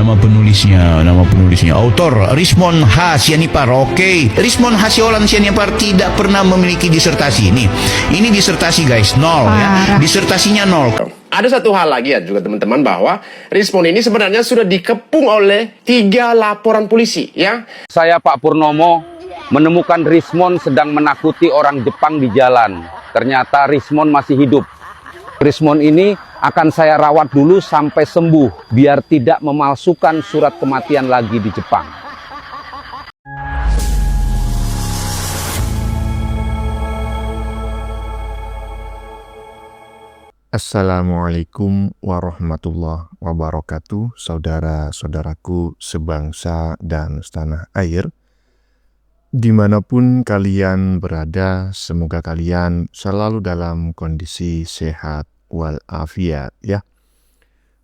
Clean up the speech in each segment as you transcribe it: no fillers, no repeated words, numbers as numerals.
nama penulisnya, autor Rismond H. Sianipar. Oke, Rismond H. Sianipar tidak pernah memiliki disertasi. Ini disertasi guys, nol ya. Disertasinya nol. Ada satu hal lagi ya juga teman-teman, bahwa Rismond ini sebenarnya sudah dikepung oleh 3 laporan polisi ya. Saya Pak Purnomo menemukan Rismond sedang menakuti orang Jepang di jalan. Ternyata Rismond masih hidup. Rismond ini akan saya rawat dulu sampai sembuh, biar tidak memalsukan surat kematian lagi di Jepang. Assalamualaikum warahmatullahi wabarakatuh, saudara-saudaraku sebangsa dan setanah air. Dimanapun kalian berada, semoga kalian selalu dalam kondisi sehat walafiat ya.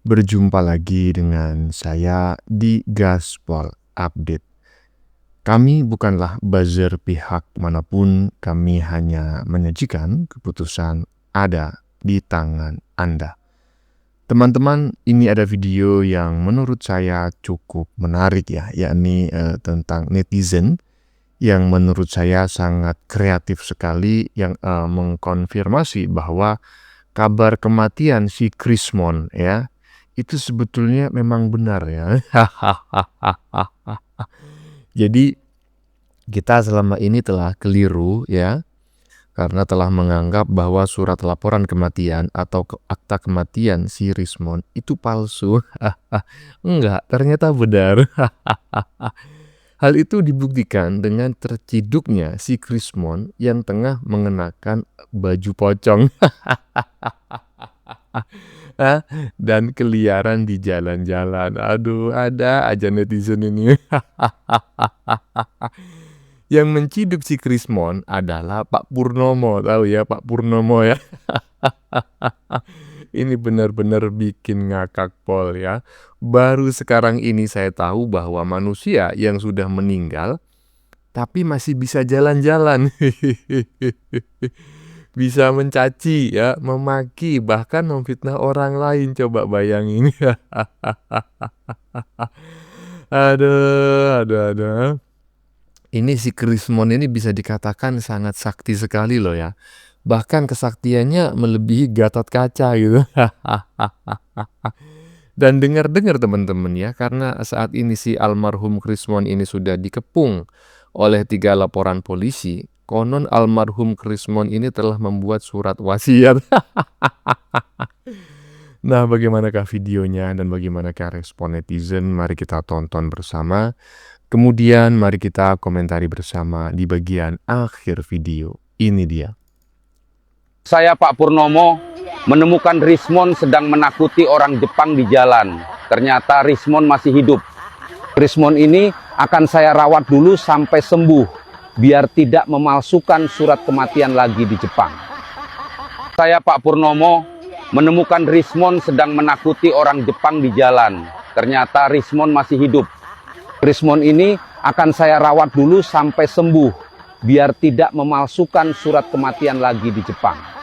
Berjumpa lagi dengan saya di Gaspol Update. Kami bukanlah buzzer pihak manapun, kami hanya menyajikan keputusan ada di tangan Anda. Teman-teman, ini ada video yang menurut saya cukup menarik ya, yakni tentang netizen yang menurut saya sangat kreatif sekali, yang mengkonfirmasi bahwa kabar kematian si Rismond ya, itu sebetulnya memang benar ya. Jadi kita selama ini telah keliru ya, karena telah menganggap bahwa surat laporan kematian atau akta kematian si Rismond itu palsu. Enggak, ternyata benar. Hal itu dibuktikan dengan terciduknya si Rismond yang tengah mengenakan baju pocong dan keliaran di jalan-jalan. Aduh, ada aja netizen ini. Yang menciduk si Rismond adalah Pak Purnomo, tahu ya Pak Purnomo ya. Ini benar-benar bikin ngakak pol ya. Baru sekarang ini saya tahu bahwa manusia yang sudah meninggal tapi masih bisa jalan-jalan. Bisa mencaci ya, memaki, bahkan memfitnah orang lain. Coba bayangin. Aduh. Ini si Rismond ini bisa dikatakan sangat sakti sekali loh ya. Bahkan kesaktiannya melebihi Gatot Kaca gitu. Dan dengar-dengar teman-teman ya, karena saat ini si almarhum Rismond ini sudah dikepung oleh 3 laporan polisi, konon almarhum Rismond ini telah membuat surat wasiat. Nah, bagaimanakah videonya dan bagaimanakah respon netizen? Mari kita tonton bersama. Kemudian mari kita komentari bersama di bagian akhir video. Ini dia. Saya Pak Purnomo menemukan Rismond sedang menakuti orang Jepang di jalan. Ternyata Rismond masih hidup. Rismond ini akan saya rawat dulu sampai sembuh, biar tidak memalsukan surat kematian lagi di Jepang. Saya Pak Purnomo menemukan Rismond sedang menakuti orang Jepang di jalan. Ternyata Rismond masih hidup. Rismond ini akan saya rawat dulu sampai sembuh, biar tidak memalsukan surat kematian lagi di Jepang.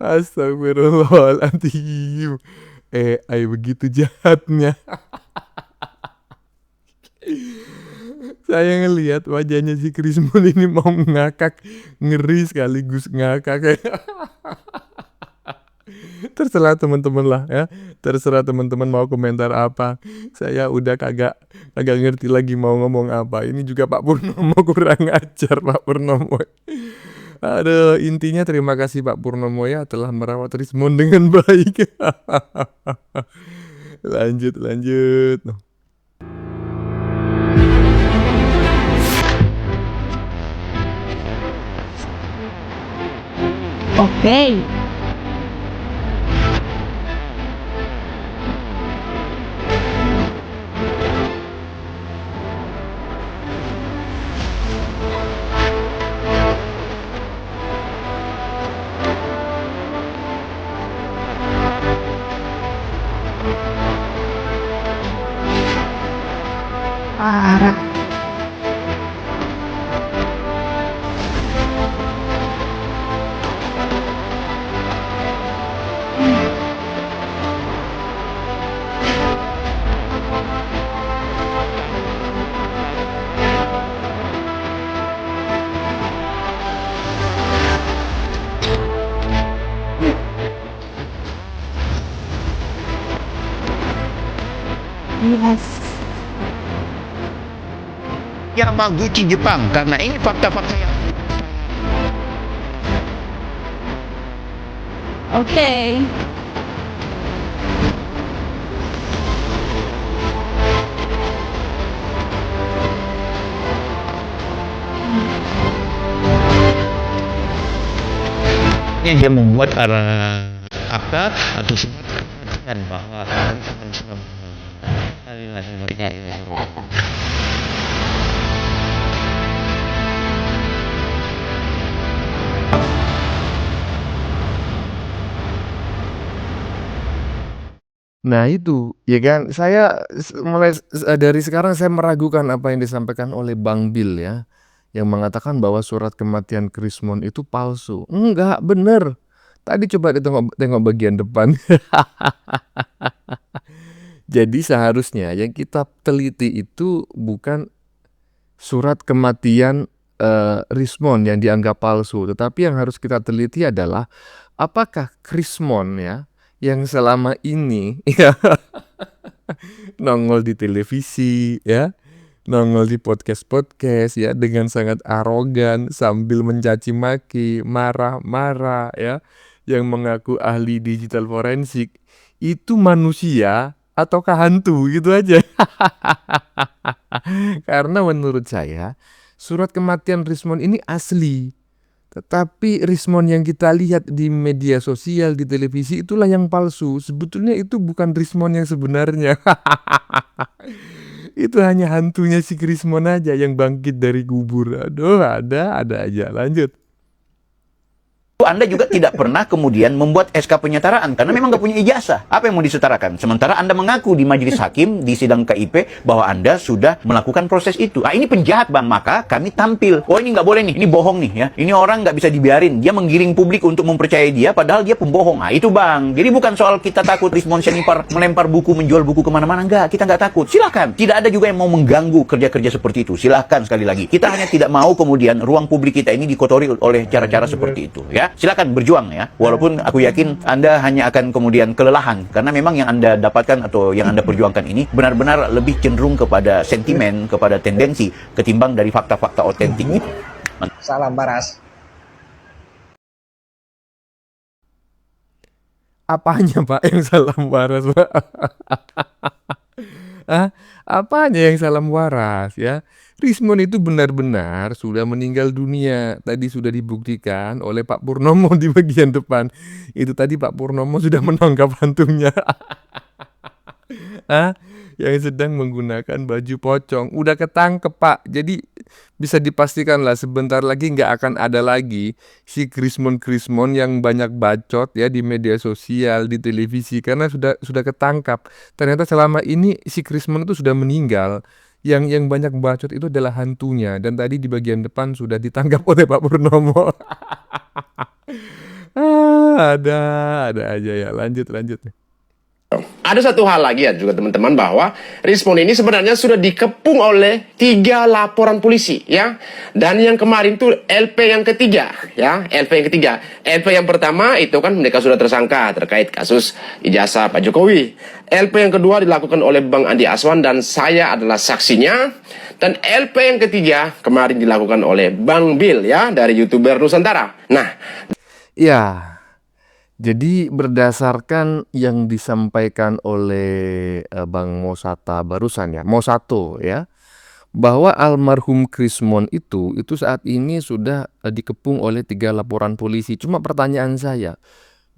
Astagfirullahaladzim. AI begitu jahatnya. Saya ngelihat wajahnya si Rismond ini mau ngakak, ngeri sekaligus ngakak. Terserah teman-teman lah ya. Terserah teman-teman mau komentar apa. Saya udah kagak ngerti lagi mau ngomong apa. Ini juga Pak Purnomo kurang ajar Pak Purnomo. Aduh, intinya terima kasih Pak Purnomo ya telah merawat Rismond dengan baik. Lanjut. Oke. Parah. Yes. Yamaguchi Jepang, karena ini fakta-fakta yang Oke. dia membuat akta atau surat kepastian bahwa Nah itu, ya kan, saya dari sekarang saya meragukan apa yang disampaikan oleh Bang Bill ya, yang mengatakan bahwa surat kematian Krismon itu palsu. Enggak, bener. Tadi coba tengok bagian depan. Jadi seharusnya yang kita teliti itu bukan surat kematian Rismon yang dianggap palsu, tetapi yang harus kita teliti adalah apakah Krismon ya yang selama ini ya nongol di televisi ya, nongol di podcast ya dengan sangat arogan sambil mencaci maki, marah-marah ya, yang mengaku ahli digital forensik itu manusia ataukah hantu gitu aja. Karena menurut saya surat kematian Rismon ini asli. Tetapi Rismon yang kita lihat di media sosial, di televisi itulah yang palsu. Sebetulnya itu bukan Rismon yang sebenarnya. Itu hanya hantunya si Rismon aja yang bangkit dari kubur. Aduh, ada aja. Lanjut. Anda juga tidak pernah kemudian membuat SK penyetaraan karena memang nggak punya ijazah. Apa yang mau disetarakan? Sementara Anda mengaku di majelis hakim di sidang KIP bahwa Anda sudah melakukan proses itu. Ini penjahat bang, maka kami tampil. Oh ini nggak boleh nih, ini bohong nih ya. Ini orang nggak bisa dibiarin. Dia menggiring publik untuk mempercayai dia, padahal dia pembohong. Itu bang. Jadi bukan soal kita takut Rismon Sianipar melempar buku, menjual buku kemana-mana. Enggak, kita nggak takut. Silakan. Tidak ada juga yang mau mengganggu kerja-kerja seperti itu. Silakan sekali lagi. Kita hanya tidak mau kemudian ruang publik kita ini dikotori oleh cara-cara seperti itu ya. Silakan berjuang ya. Walaupun aku yakin Anda hanya akan kemudian kelelahan karena memang yang Anda dapatkan atau yang Anda perjuangkan ini benar-benar lebih cenderung kepada sentimen, kepada tendensi ketimbang dari fakta-fakta otentik itu. Salam Baras. Apanya Pak yang salam waras Pak? Apanya yang salam waras ya? Rismon itu benar-benar sudah meninggal dunia. Tadi sudah dibuktikan oleh Pak Purnomo di bagian depan. Itu tadi Pak Purnomo sudah menangkap hantunya. Yang sedang menggunakan baju pocong. Udah ketangkep Pak. Jadi bisa dipastikan lah sebentar lagi nggak akan ada lagi si Rismon yang banyak bacot ya di media sosial, di televisi. Karena sudah ketangkap. Ternyata selama ini si Rismon itu sudah meninggal. Yang banyak bacot itu adalah hantunya. Dan tadi di bagian depan sudah ditangkap oleh Pak Purnomo. Ada aja ya. Lanjut. Ada satu hal lagi ya juga teman-teman bahwa Rismon ini sebenarnya sudah dikepung oleh 3 laporan polisi ya. Dan yang kemarin tuh LP yang ketiga ya, LP yang ketiga. LP yang pertama itu kan mereka sudah tersangka terkait kasus ijazah Pak Jokowi. LP yang kedua dilakukan oleh Bang Andi Aswan dan saya adalah saksinya. Dan LP yang ketiga kemarin dilakukan oleh Bang Bill ya dari YouTuber Nusantara. Nah, ya. Jadi berdasarkan yang disampaikan oleh Bang Mosata barusan ya, Mosato ya, bahwa almarhum Rismon itu saat ini sudah dikepung oleh 3 laporan polisi. Cuma pertanyaan saya,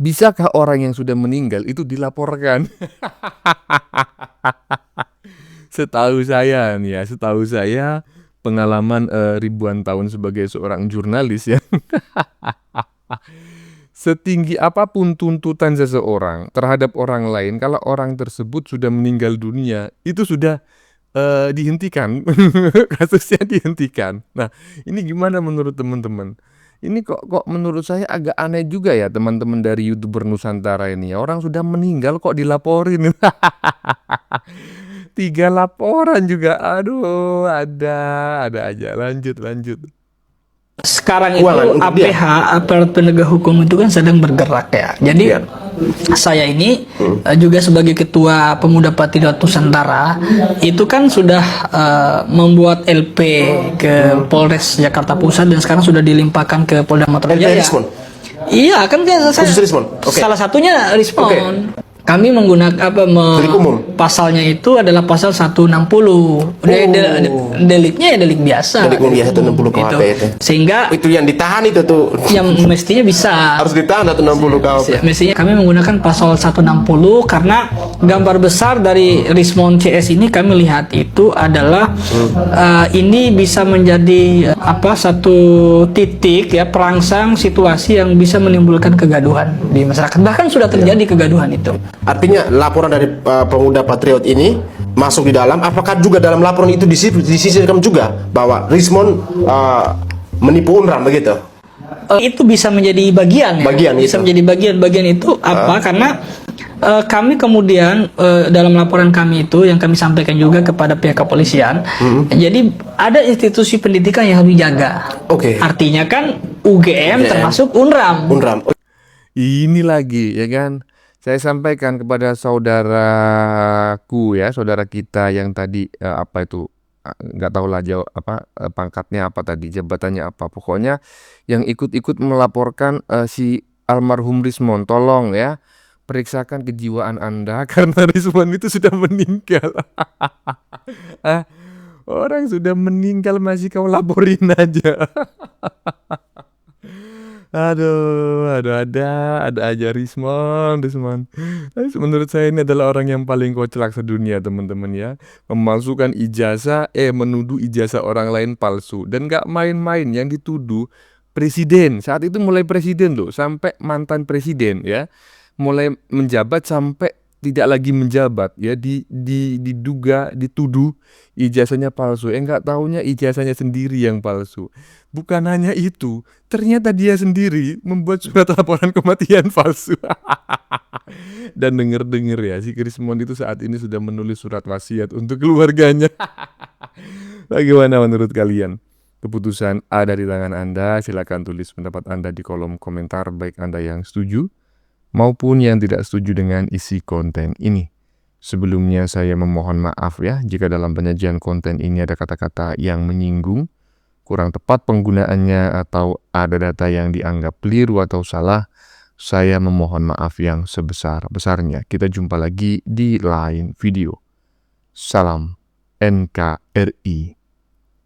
bisakah orang yang sudah meninggal itu dilaporkan? Setahu saya pengalaman ribuan tahun sebagai seorang jurnalis ya. Setinggi apapun tuntutan seseorang terhadap orang lain, kalau orang tersebut sudah meninggal dunia, itu sudah dihentikan, kasusnya dihentikan. Nah, ini gimana menurut teman-teman? Ini kok menurut saya agak aneh juga ya teman-teman dari YouTuber Nusantara ini. Orang sudah meninggal kok dilaporin. 3 laporan juga, aduh, ada aja. Lanjut. Sekarang itu APH, aparat penegak hukum itu kan sedang bergerak ya. Jadi saya ini juga sebagai ketua Pemuda Patriot Nusantara itu kan sudah membuat LP ke Polres Jakarta Pusat dan sekarang sudah dilimpahkan ke Polda Metro LP Jaya. Rismon? Iya, kan saya Khusus Rismon? Oke. salah satunya Rismon. Oke. Kami menggunakan Delik umum? pasalnya itu adalah pasal 160. Deliknya ya delik biasa. Delik umum biasa 160 KUHP itu. Sehingga Itu yang ditahan itu tuh. yang mestinya bisa. Harus ditahan 160 KUHP. Mestinya kami menggunakan pasal 160 karena gambar besar dari Rismon CS ini kami lihat itu adalah ini bisa menjadi satu titik ya perangsang situasi yang bisa menimbulkan kegaduhan di masyarakat. Bahkan sudah terjadi kegaduhan itu. Artinya laporan dari Pemuda Patriot ini masuk di dalam, apakah juga dalam laporan itu disisirkan juga bahwa Rismon menipu UNRWA begitu? Itu bisa menjadi bagian ya. Bagian bisa itu. menjadi bagian itu apa? Karena kami kemudian dalam laporan kami itu yang kami sampaikan juga kepada pihak kepolisian. Jadi ada institusi pendidikan yang harus dijaga. Oke. Artinya kan UGM termasuk UNRAM. UNRWA. Ini lagi ya kan. Saya sampaikan kepada saudaraku ya, saudara kita yang tadi nggak tahu lah pangkatnya apa tadi, jabatannya apa. Pokoknya yang ikut-ikut melaporkan si almarhum Rismon, tolong ya periksakan kejiwaan Anda karena Rismon itu sudah meninggal. Orang sudah meninggal masih kau laporin aja. Aduh, ada aja Rismon. Tapi menurut saya ini adalah orang yang paling kocak sedunia, teman-teman ya. Memasukkan ijazah, menuduh ijazah orang lain palsu. Dan gak main-main yang dituduh presiden. Saat itu mulai presiden loh, sampai mantan presiden ya. Mulai menjabat sampai tidak lagi menjabat ya, dituduh ijazahnya palsu. Nggak taunya ijazahnya sendiri yang palsu. Bukan hanya itu, ternyata dia sendiri membuat surat laporan kematian palsu. Dan denger ya, si Rismon itu saat ini sudah menulis surat wasiat untuk keluarganya. Bagaimana menurut kalian? Keputusan ada di tangan Anda. Silakan tulis pendapat Anda di kolom komentar, baik Anda yang setuju maupun yang tidak setuju dengan isi konten ini. Sebelumnya saya memohon maaf ya jika dalam penyajian konten ini ada kata-kata yang menyinggung, kurang tepat penggunaannya, atau ada data yang dianggap keliru atau salah. Saya memohon maaf yang sebesar-besarnya. Kita jumpa lagi di lain video. Salam NKRI.